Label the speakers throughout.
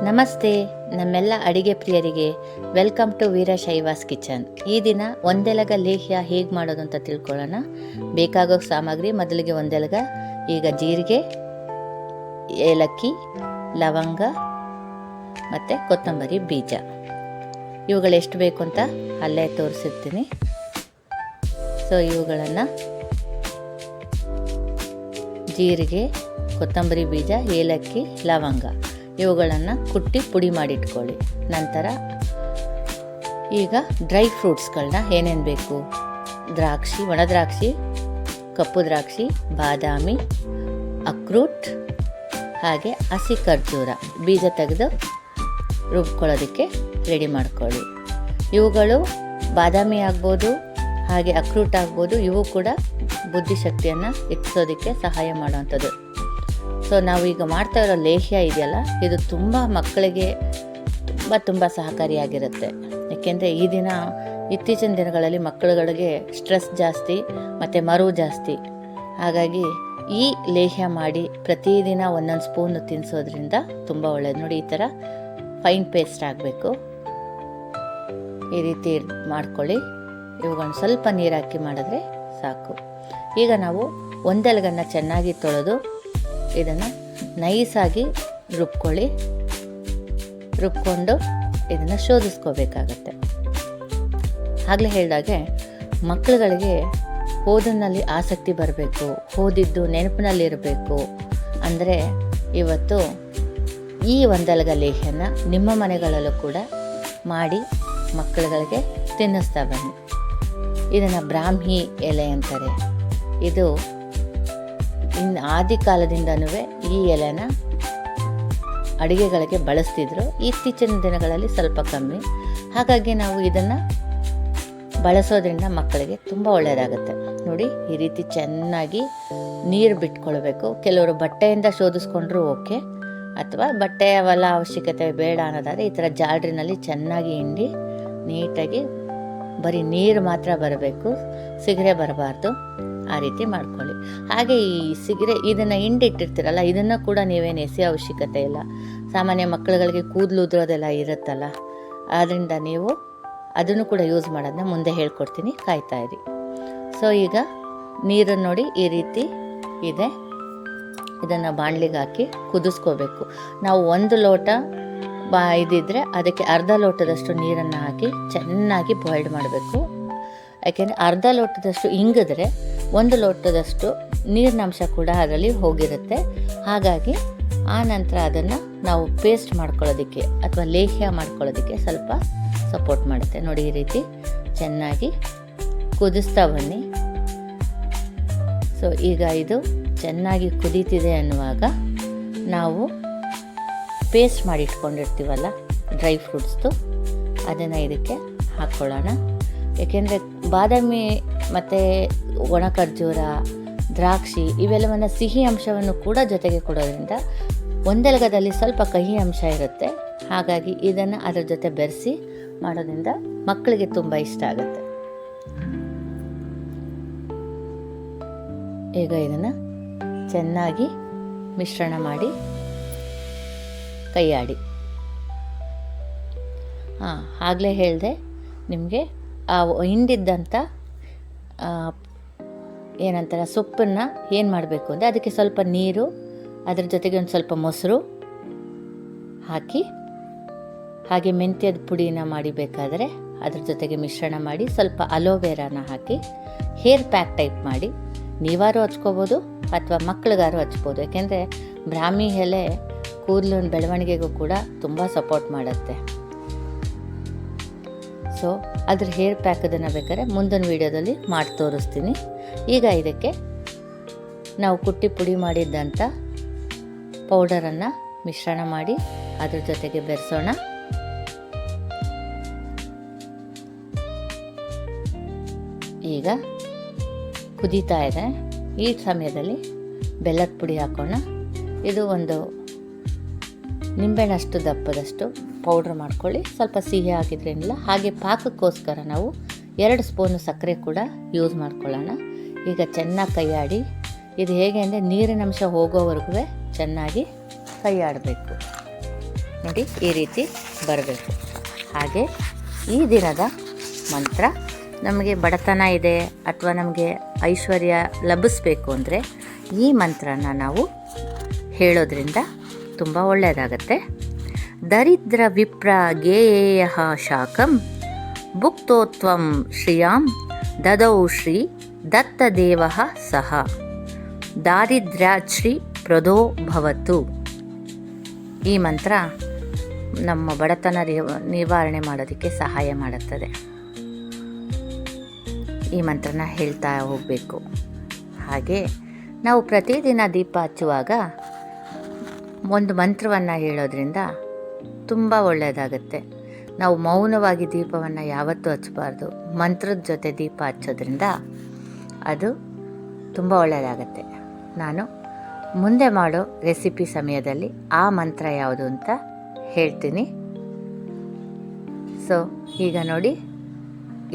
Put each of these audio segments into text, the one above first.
Speaker 1: ನಮಸ್ತೆ ನಮ್ಮೆಲ್ಲ ಅಡಿಗೆ ಪ್ರಿಯರಿಗೆ ವೆಲ್ಕಮ್ ಟು ವೀರಶೈವಾಸ್ ಕಿಚನ್. ಈ ದಿನ ಒಂದೆಲಗ ಲೇಹ್ಯ ಹೇಗೆ ಮಾಡೋದು ಅಂತ ತಿಳ್ಕೊಳ್ಳೋಣ. ಬೇಕಾಗೋ ಸಾಮಗ್ರಿ ಮೊದಲಿಗೆ ಒಂದೆಲಗ, ಈಗ ಜೀರಿಗೆ, ಏಲಕ್ಕಿ, ಲವಂಗ ಮತ್ತು ಕೊತ್ತಂಬರಿ ಬೀಜ. ಇವುಗಳು ಎಷ್ಟು ಬೇಕು ಅಂತ ಅಲ್ಲೇ ತೋರಿಸಿರ್ತೀನಿ. ಸೊ ಇವುಗಳನ್ನು ಜೀರಿಗೆ, ಕೊತ್ತಂಬರಿ ಬೀಜ, ಏಲಕ್ಕಿ, ಲವಂಗ ಇವುಗಳನ್ನು ಕುಟ್ಟಿ ಪುಡಿ ಮಾಡಿಟ್ಕೊಳ್ಳಿ. ನಂತರ ಈಗ ಡ್ರೈ ಫ್ರೂಟ್ಸ್ಗಳನ್ನ ಏನೇನು ಬೇಕು, ದ್ರಾಕ್ಷಿ, ಒಣ ದ್ರಾಕ್ಷಿ, ಕಪ್ಪು ದ್ರಾಕ್ಷಿ, ಬಾದಾಮಿ, ಅಕ್ರೂಟ್, ಹಾಗೆ ಹಸಿ ಖರ್ಜೂರ ಬೀಜ ತೆಗೆದು ರುಬ್ಕೊಳ್ಳೋದಕ್ಕೆ ರೆಡಿ ಮಾಡ್ಕೊಳ್ಳಿ. ಇವುಗಳು ಬಾದಾಮಿ ಆಗ್ಬೋದು, ಹಾಗೆ ಅಕ್ರೂಟ್ ಆಗ್ಬೋದು. ಇವು ಕೂಡ ಬುದ್ಧಿಶಕ್ತಿಯನ್ನು ಹೆಚ್ಚಿಸೋದಕ್ಕೆ ಸಹಾಯ ಮಾಡುವಂಥದ್ದು. ಸೊ ನಾವೀಗ ಮಾಡ್ತಾ ಇರೋ ಲೇಹ್ಯ ಇದೆಯಲ್ಲ, ಇದು ತುಂಬ ಮಕ್ಕಳಿಗೆ ತುಂಬ ಸಹಕಾರಿಯಾಗಿರುತ್ತೆ. ಏಕೆಂದರೆ ಇತ್ತೀಚಿನ ದಿನಗಳಲ್ಲಿ ಮಕ್ಕಳುಗಳಿಗೆ ಸ್ಟ್ರೆಸ್ ಜಾಸ್ತಿ ಮತ್ತು ಮರುವು ಜಾಸ್ತಿ. ಹಾಗಾಗಿ ಈ ಲೇಹ್ಯ ಮಾಡಿ ಪ್ರತಿದಿನ ಒಂದೊಂದು ಸ್ಪೂನ್ ತಿನ್ನಿಸೋದ್ರಿಂದ ತುಂಬ ಒಳ್ಳೆಯದು. ನೋಡಿ, ಈ ಥರ ಫೈನ್ ಪೇಸ್ಟ್ ಆಗಬೇಕು. ಈ ರೀತಿ ಮಾಡ್ಕೊಳ್ಳಿ. ಇವುಗಳನ್ನ ಸ್ವಲ್ಪ ನೀರು ಹಾಕಿ ಮಾಡಿದ್ರೆ ಸಾಕು. ಈಗ ನಾವು ಒಂದೆಲಗನ್ನು ಚೆನ್ನಾಗಿ ತೊಳೆದು ಇದನ್ನು ನೈಸಾಗಿ ರುಬ್ಕೊಂಡು ಇದನ್ನು ಶೋಧಿಸ್ಕೋಬೇಕಾಗತ್ತೆ. ಆಗಲೇ ಹೇಳಿದಾಗೆ ಮಕ್ಕಳುಗಳಿಗೆ ಓದಿನಲ್ಲಿ ಆಸಕ್ತಿ ಬರಬೇಕು, ಓದಿದ್ದು ನೆನಪಿನಲ್ಲಿರಬೇಕು ಅಂದರೆ ಇವತ್ತು ಈ ಒಂದೆಲಗ ಲೇಹ್ಯನ ನಿಮ್ಮ ಮನೆಗಳಲ್ಲೂ ಕೂಡ ಮಾಡಿ ಮಕ್ಕಳುಗಳಿಗೆ ತಿನ್ನಿಸ್ತಾ ಬನ್ನಿ. ಇದನ್ನು ಬ್ರಾಹ್ಮಿ ಎಲೆ ಅಂತಾರೆ. ಇದು ಆದಿ ಕಾಲದಿಂದನೂ ಈ ಎಲೆನ ಅಡುಗೆಗಳಿಗೆ ಬಳಸ್ತಿದ್ರು. ಇತ್ತೀಚಿನ ದಿನಗಳಲ್ಲಿ ಸ್ವಲ್ಪ ಕಮ್ಮಿ. ಹಾಗಾಗಿ ನಾವು ಇದನ್ನು ಬಳಸೋದ್ರಿಂದ ಮಕ್ಕಳಿಗೆ ತುಂಬ ಒಳ್ಳೆಯದಾಗುತ್ತೆ. ನೋಡಿ, ಈ ರೀತಿ ಚೆನ್ನಾಗಿ ನೀರು ಬಿಟ್ಕೊಳ್ಬೇಕು. ಕೆಲವರು ಬಟ್ಟೆಯಿಂದ ಶೋಧಿಸ್ಕೊಂಡ್ರೂ ಓಕೆ, ಅಥವಾ ಬಟ್ಟೆಯ ಅವಶ್ಯಕತೆ ಬೇಡ ಅನ್ನೋದಾದರೆ ಈ ಥರ ಜಾಲ್ರಿನಲ್ಲಿ ಚೆನ್ನಾಗಿ ಹಿಂಡಿ ನೀಟಾಗಿ ಬರೀ ನೀರು ಮಾತ್ರ ಬರಬೇಕು, ಸಿಗರೆ ಬರಬಾರ್ದು. ಆ ರೀತಿ ಮಾಡ್ಕೊಳ್ಳಿ. ಹಾಗೆ ಈ ಸಿಗರೆ ಇದನ್ನು ಹಿಂಡಿಟ್ಟಿರ್ತೀರಲ್ಲ, ಇದನ್ನು ಕೂಡ ನೀವೇನು ಎಸೆಯೋ ಅವಶ್ಯಕತೆ ಇಲ್ಲ. ಸಾಮಾನ್ಯ ಮಕ್ಕಳುಗಳಿಗೆ ಕೂದಲು ಉದುರೋದೆಲ್ಲ ಇರುತ್ತಲ್ಲ, ಆದ್ದರಿಂದ ನೀವು ಅದನ್ನು ಕೂಡ ಯೂಸ್ ಮಾಡೋದನ್ನ ಮುಂದೆ ಹೇಳ್ಕೊಡ್ತೀನಿ, ಕಾಯ್ತಾ ಇರಿ. ಸೊ ಈಗ ನೀರನ್ನು ನೋಡಿ ಈ ರೀತಿ ಇದೆ. ಇದನ್ನು ಬಾಣಲಿಗೆ ಹಾಕಿ ಕುದಿಸ್ಕೋಬೇಕು. ನಾವು 1 ಲೋಟ ಇದಿದ್ರೆ ಅದಕ್ಕೆ ಅರ್ಧ ಲೋಟದಷ್ಟು ನೀರನ್ನು ಹಾಕಿ ಚೆನ್ನಾಗಿ ಬಾಯ್ಲ್ಡ್ ಮಾಡಬೇಕು. ಯಾಕೆಂದರೆ ಅರ್ಧ ಲೋಟದಷ್ಟು ಇಂಗಿದ್ರೆ 1 ಲೋಟದಷ್ಟು ನೀರಿನಂಶ ಕೂಡ ಅದರಲ್ಲಿ ಹೋಗಿರುತ್ತೆ. ಹಾಗಾಗಿ ಆ ನಂತರ ಅದನ್ನು ನಾವು ಪೇಸ್ಟ್ ಮಾಡ್ಕೊಳ್ಳೋದಕ್ಕೆ ಅಥವಾ ಲೇಹ್ಯ ಮಾಡ್ಕೊಳ್ಳೋದಕ್ಕೆ ಸ್ವಲ್ಪ ಸಪೋರ್ಟ್ ಮಾಡುತ್ತೆ. ನೋಡಿ, ಈ ರೀತಿ ಚೆನ್ನಾಗಿ ಕುದಿಸ್ತಾ ಬನ್ನಿ. ಸೊ ಈಗ ಇದು ಚೆನ್ನಾಗಿ ಕುದೀತಿದೆ ಅನ್ನುವಾಗ ನಾವು ಪೇಸ್ಟ್ ಮಾಡಿ ಇಟ್ಕೊಂಡಿರ್ತೀವಲ್ಲ ಡ್ರೈ ಫ್ರೂಟ್ಸ್ದು, ಅದನ್ನು ಇದಕ್ಕೆ ಹಾಕ್ಕೊಳ್ಳೋಣ. ಏಕೆಂದರೆ ಬಾದಾಮಿ ಮತ್ತು ಒಣ ಖರ್ಜೂರ, ದ್ರಾಕ್ಷಿ ಇವೆಲ್ಲವನ್ನು ಸಿಹಿ ಅಂಶವನ್ನು ಕೂಡ ಜೊತೆಗೆ ಕೊಡೋದ್ರಿಂದ ಒಂದೆಲಗದಲ್ಲಿ ಸ್ವಲ್ಪ ಕಹಿ ಅಂಶ ಇರುತ್ತೆ. ಹಾಗಾಗಿ ಇದನ್ನು ಅದರ ಜೊತೆ ಬೆರೆಸಿ ಮಾಡೋದ್ರಿಂದ ಮಕ್ಕಳಿಗೆ ತುಂಬ ಇಷ್ಟ ಆಗುತ್ತೆ. ಈಗ ಇದನ್ನು ಚೆನ್ನಾಗಿ ಮಿಶ್ರಣ ಮಾಡಿ ಕೈಯಾಡಿ. ಆಗಲೇ ಹೇಳಿದೆ ನಿಮಗೆ, ಆ ಹಿಂಡಿದ್ದಂಥ ಏನಂತಾರೆ ಸೊಪ್ಪನ್ನು ಏನು ಮಾಡಬೇಕು ಅಂದರೆ ಅದಕ್ಕೆ ಸ್ವಲ್ಪ ನೀರು, ಅದರ ಜೊತೆಗೆ ಒಂದು ಸ್ವಲ್ಪ ಮೊಸರು ಹಾಕಿ, ಹಾಗೆ ಮೆಂತ್ಯದ ಪುಡಿನ ಮಾಡಿಬೇಕಾದ್ರೆ ಅದ್ರ ಜೊತೆಗೆ ಮಿಶ್ರಣ ಮಾಡಿ ಸ್ವಲ್ಪ ಅಲೋವೆರಾನ ಹಾಕಿ ಹೇರ್ ಪ್ಯಾಕ್ ಟೈಪ್ ಮಾಡಿ ನೀವಾರು ಹಚ್ಕೋಬೋದು ಅಥವಾ ಮಕ್ಕಳಿಗಾರು ಹಚ್ಬೋದು. ಯಾಕೆಂದರೆ ಬ್ರಾಹ್ಮಿ ಎಲೆ ಕೂದಲಿನ ಬೆಳವಣಿಗೆಗೂ ಕೂಡ ತುಂಬ ಸಪೋರ್ಟ್ ಮಾಡುತ್ತೆ. ಸೊ ಅದ್ರ ಹೇರ್ ಪ್ಯಾಕ್ ಅದನ್ನು ಬೇಕಾದ್ರೆ ಮುಂದಿನ ವೀಡಿಯೋದಲ್ಲಿ ಮಾಡಿ ತೋರಿಸ್ತೀನಿ. ಈಗ ಇದಕ್ಕೆ ನಾವು ಕುಟ್ಟಿ ಪುಡಿ ಮಾಡಿದ್ದಂಥ ಪೌಡರನ್ನು ಮಿಶ್ರಣ ಮಾಡಿ ಅದ್ರ ಜೊತೆಗೆ ಬೆರೆಸೋಣ. ಈಗ ಕುದೀತಾ ಇದೆ. ಈ ಸಮಯದಲ್ಲಿ ಬೆಲ್ಲದ ಪುಡಿ ಹಾಕೋಣ. ಇದು ಒಂದು ನಿಂಬೆಹಣ್ಣಷ್ಟು ದಪ್ಪದಷ್ಟು ಪೌಡ್ರ್ ಮಾಡ್ಕೊಳ್ಳಿ. ಸ್ವಲ್ಪ ಸಿಹಿ ಆಗಿದ್ರೇನಿಲ್ಲ. ಹಾಗೆ ಪಾಕಕ್ಕೋಸ್ಕರ ನಾವು 2 ಸ್ಪೂನು ಸಕ್ಕರೆ ಕೂಡ ಯೂಸ್ ಮಾಡ್ಕೊಳ್ಳೋಣ. ಈಗ ಚೆನ್ನಾಗಿ ಕೈಯಾಡಿ. ಇದು ಹೇಗೆ ಅಂದರೆ ನೀರಿನಂಶ ಹೋಗೋವರೆಗೂ ಚೆನ್ನಾಗಿ ಕೈಯಾಡಬೇಕು. ನೋಡಿ ಈ ರೀತಿ ಬರಬೇಕು. ಹಾಗೆ ಈ ದಿನದ ಮಂತ್ರ, ನಮಗೆ ಬಡತನ ಇದೆ ಅಥವಾ ನಮಗೆ ಐಶ್ವರ್ಯ ಲಭಿಸಬೇಕು ಅಂದರೆ ಈ ಮಂತ್ರನ ನಾವು ಹೇಳೋದ್ರಿಂದ ತುಂಬ ಒಳ್ಳೆಯದಾಗತ್ತೆ. ದರಿದ್ರ ವಿಪ್ರ ಗೇಯ ಶಾಕಂ ಭುಕ್ತೋತ್ವಂ ಶ್ರಿಯಾಂ ದದೌ ಶ್ರೀ ದತ್ತದೇವ ಸಹ ದಾರಿದ್ರ್ಯಾಶ್ರೀ ಪ್ರದೋ ಭವತು. ಈ ಮಂತ್ರ ನಮ್ಮ ಬಡತನ ನಿವಾರಣೆ ಮಾಡೋದಕ್ಕೆ ಸಹಾಯ ಮಾಡುತ್ತದೆ. ಈ ಮಂತ್ರನ ಹೇಳ್ತಾ ಹೋಗಬೇಕು. ಹಾಗೆ ನಾವು ಪ್ರತಿದಿನ ದೀಪ ಹಚ್ಚುವಾಗ ಒಂದು ಮಂತ್ರವನ್ನು ಹೇಳೋದ್ರಿಂದ ತುಂಬ ಒಳ್ಳೆಯದಾಗತ್ತೆ. ನಾವು ಮೌನವಾಗಿ ದೀಪವನ್ನು ಯಾವತ್ತೂ ಹಚ್ಚಬಾರ್ದು. ಮಂತ್ರದ ಜೊತೆ ದೀಪ ಹಚ್ಚೋದ್ರಿಂದ ಅದು ತುಂಬ ಒಳ್ಳೆಯದಾಗತ್ತೆ. ನಾನು ಮುಂದೆ ಮಾಡೋ ರೆಸಿಪಿ ಸಮಯದಲ್ಲಿ ಆ ಮಂತ್ರ ಯಾವುದು ಅಂತ ಹೇಳ್ತೀನಿ. ಸೊ ಈಗ ನೋಡಿ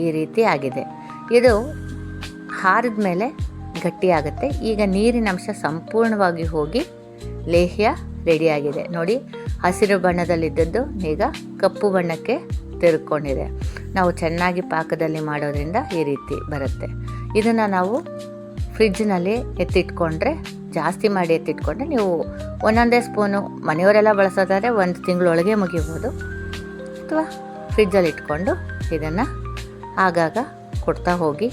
Speaker 1: ಈ ರೀತಿ ಆಗಿದೆ. ಇದು ಹಾರಿದ ಮೇಲೆ ಗಟ್ಟಿಯಾಗುತ್ತೆ. ಈಗ ನೀರಿನ ಅಂಶ ಸಂಪೂರ್ಣವಾಗಿ ಹೋಗಿ ಲೇಹ್ಯ ರೆಡಿಯಾಗಿದೆ. ನೋಡಿ, ಹಸಿರು ಬಣ್ಣದಲ್ಲಿದ್ದದ್ದು ಈಗ ಕಪ್ಪು ಬಣ್ಣಕ್ಕೆ ತಿರುಗಿಕೊಂಡಿದೆ. ನಾವು ಚೆನ್ನಾಗಿ ಪಾಕದಲ್ಲಿ ಮಾಡೋದ್ರಿಂದ ಈ ರೀತಿ ಬರುತ್ತೆ. ಇದನ್ನು ನಾವು ಫ್ರಿಡ್ಜ್ನಲ್ಲಿ ಎತ್ತಿಟ್ಕೊಂಡ್ರೆ, ಜಾಸ್ತಿ ಮಾಡಿ ಎತ್ತಿಟ್ಕೊಂಡ್ರೆ, ನೀವು ಒಂದೊಂದೇ ಸ್ಪೂನು ಮನೆಯವರೆಲ್ಲ ಬಳಸೋದಾದರೆ 1 ತಿಂಗಳೊಳಗೆ ಮುಗಿಬೋದು. ಅಥವಾ ಫ್ರಿಡ್ಜಲ್ಲಿ ಇಟ್ಕೊಂಡು ಇದನ್ನು ಆಗಾಗ ಕೊಡ್ತಾ ಹೋಗಿ.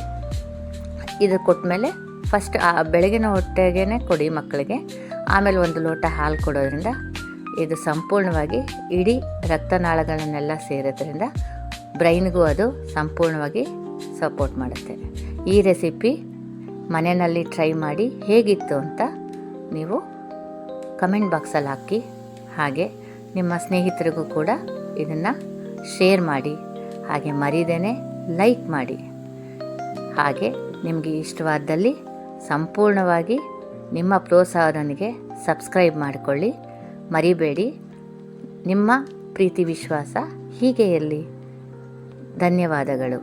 Speaker 1: ಇದು ಕೊಟ್ಟಮೇಲೆ ಫಸ್ಟ್ ಬೆಳಗಿನ ಹೊಟ್ಟೆಗೇ ಕೊಡಿ ಮಕ್ಕಳಿಗೆ. ಆಮೇಲೆ 1 ಲೋಟ ಹಾಲು ಕೊಡೋದ್ರಿಂದ ಇದು ಸಂಪೂರ್ಣವಾಗಿ ಇಡೀ ರಕ್ತನಾಳಗಳನ್ನೆಲ್ಲ ಸೇರೋದ್ರಿಂದ ಬ್ರೈನ್ಗೂ ಅದು ಸಂಪೂರ್ಣವಾಗಿ ಸಪೋರ್ಟ್ ಮಾಡುತ್ತೆ. ಈ ರೆಸಿಪಿ ಮನೆಯಲ್ಲಿ ಟ್ರೈ ಮಾಡಿ ಹೇಗಿತ್ತು ಅಂತ ನೀವು ಕಮೆಂಟ್ ಬಾಕ್ಸಲ್ಲಿ ಹಾಕಿ. ಹಾಗೆ ನಿಮ್ಮ ಸ್ನೇಹಿತರಿಗೂ ಕೂಡ ಇದನ್ನು ಶೇರ್ ಮಾಡಿ. ಹಾಗೆ ಮರಿದೇನೆ ಲೈಕ್ ಮಾಡಿ. ಹಾಗೆ ನಿಮಗೆ ಇಷ್ಟವಾದಲ್ಲಿ ಸಂಪೂರ್ಣವಾಗಿ ನಿಮ್ಮ ಪ್ರೋತ್ಸಾಹದೊಂದಿಗೆ ಸಬ್ಸ್ಕ್ರೈಬ್ ಮಾಡಿಕೊಳ್ಳಿ, ಮರಿಬೇಡಿ. ನಿಮ್ಮ ಪ್ರೀತಿ ವಿಶ್ವಾಸ ಹೀಗೆ ಇರಲಿ. ಧನ್ಯವಾದಗಳು.